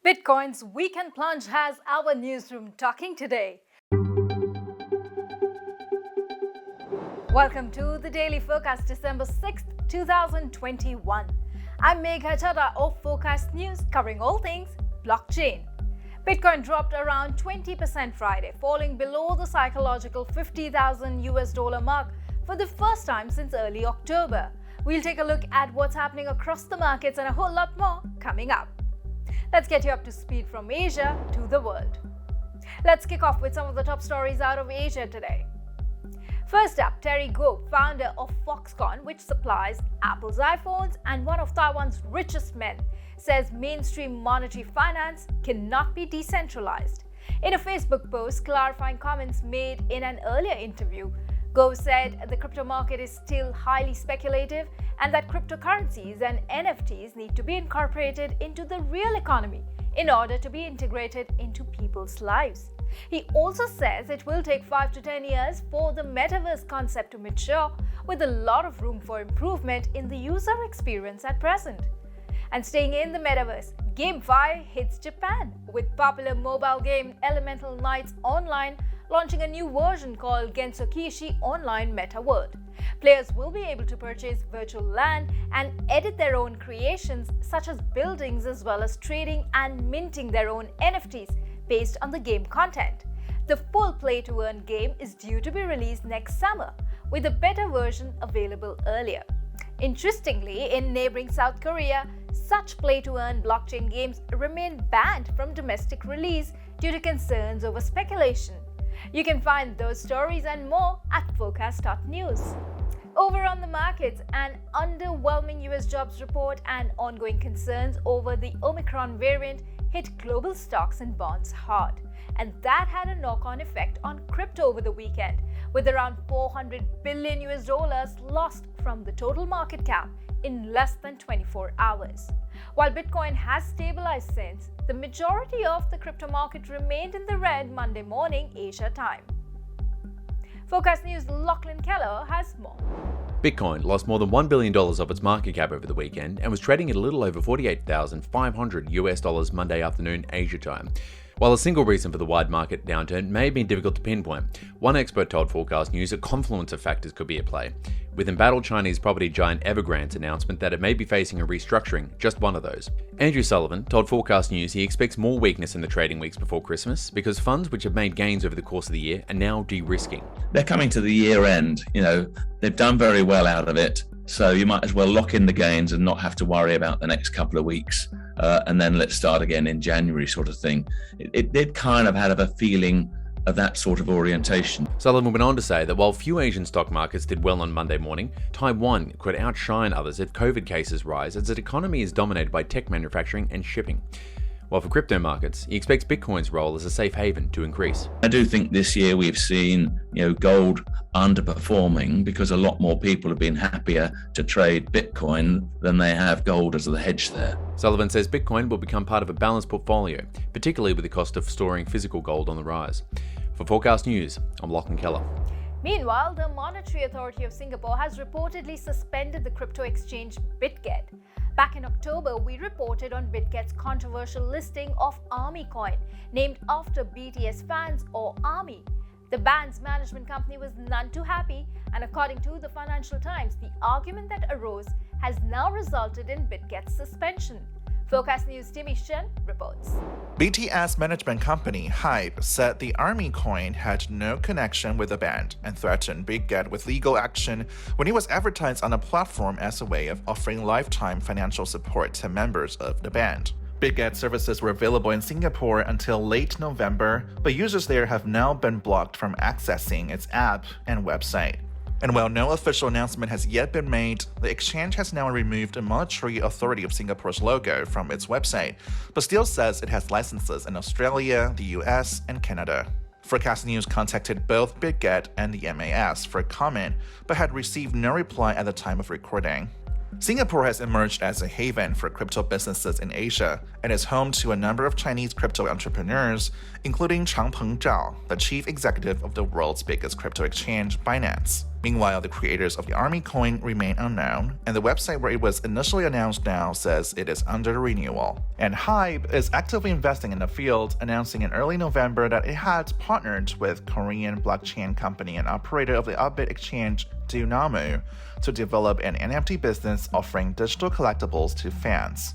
Bitcoin's weekend plunge has our newsroom talking today. Welcome to the Daily Forkast, December 6th, 2021. I'm Megha Chaddah of Forkast News, covering all things blockchain. Bitcoin dropped around 20% Friday, falling below the psychological $50,000 mark for the first time since early October. We'll take a look at what's happening across the markets and a whole lot more coming up. Let's get you up to speed from Asia to the world. Let's kick off with some of the top stories out of Asia today. First up, Terry Gou, founder of Foxconn, which supplies Apple's iPhones and one of Taiwan's richest men, says mainstream monetary finance cannot be decentralized. In a Facebook post clarifying comments made in an earlier interview, Gou said the crypto market is still highly speculative and that cryptocurrencies and NFTs need to be incorporated into the real economy in order to be integrated into people's lives. He also says it will take 5 to 10 years for the Metaverse concept to mature, with a lot of room for improvement in the user experience at present. And staying in the Metaverse, GameFi hits Japan, with popular mobile game Elemental Knights Online launching a new version called Gensokishi Online Meta World. Players will be able to purchase virtual land and edit their own creations, such as buildings, as well as trading and minting their own NFTs based on the game content. The full play-to-earn game is due to be released next summer, with a beta version available earlier. Interestingly, in neighboring South Korea, such play-to-earn blockchain games remain banned from domestic release due to concerns over speculation. You can find those stories and more at Forkast.news. Over on the markets, an underwhelming US jobs report and ongoing concerns over the Omicron variant hit global stocks and bonds hard. And that had a knock-on effect on crypto over the weekend, with around $400 billion lost from the total market cap in less than 24 hours. While Bitcoin has stabilized since, the majority of the crypto market remained in the red Monday morning Asia time. Forecast News' Lachlan Keller has more. Bitcoin lost more than $1 billion of its market cap over the weekend and was trading at a little over $48,500 Monday afternoon Asia time. While a single reason for the wide market downturn may have been difficult to pinpoint, one expert told Forecast News a confluence of factors could be at play, with embattled Chinese property giant Evergrande's announcement that it may be facing a restructuring just one of those. Andrew Sullivan told Forecast News he expects more weakness in the trading weeks before Christmas because funds which have made gains over the course of the year are now de-risking. They're coming to the year end, they've done very well out of it, so you might as well lock in the gains and not have to worry about the next couple of weeks. And then let's start again in January sort of thing. It did kind of have a feeling of that sort of orientation. Sullivan went on to say that while few Asian stock markets did well on Monday morning, Taiwan could outshine others if COVID cases rise as its economy is dominated by tech manufacturing and shipping. While for crypto markets, he expects Bitcoin's role as a safe haven to increase. I do think this year we've seen, gold underperforming because a lot more people have been happier to trade Bitcoin than they have gold as the hedge there. Sullivan says Bitcoin will become part of a balanced portfolio, particularly with the cost of storing physical gold on the rise. For Forecast News, I'm Lachlan Keller. Meanwhile, the Monetary Authority of Singapore has reportedly suspended the crypto exchange Bitget. Back in October, we reported on Bitget's controversial listing of Army Coin, named after BTS fans or Army. The band's management company was none too happy, and according to the Financial Times, the argument that arose has now resulted in Bitget's suspension. Forecast News' Timmy Shen reports. BTS management company Hype said the Army coin had no connection with the band and threatened Bitget with legal action when it was advertised on the platform as a way of offering lifetime financial support to members of the band. Bitget services were available in Singapore until late November, but users there have now been blocked from accessing its app and website. And while no official announcement has yet been made, the exchange has now removed the Monetary Authority of Singapore's logo from its website, but still says it has licenses in Australia, the US, and Canada. Forecast News contacted both Bitget and the MAS for comment, but had received no reply at the time of recording. Singapore has emerged as a haven for crypto businesses in Asia and is home to a number of Chinese crypto entrepreneurs, including Changpeng Zhao, the chief executive of the world's biggest crypto exchange, Binance. Meanwhile, the creators of the Army coin remain unknown, and the website where it was initially announced now says it is under renewal. And Hype is actively investing in the field, announcing in early November that it had partnered with Korean blockchain company and operator of the upbit exchange Dunamu to develop an NFT business offering digital collectibles to fans.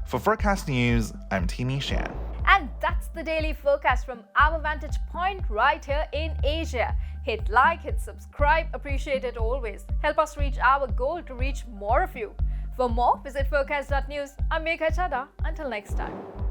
For Forecast News, I'm Timmy Shan. And that's the Daily Forecast from our vantage point right here in Asia. Hit like, hit subscribe, appreciate it always. Help us reach our goal to reach more of you. For more, visit forecast.news. I'm Megha Chaddah. Until next time.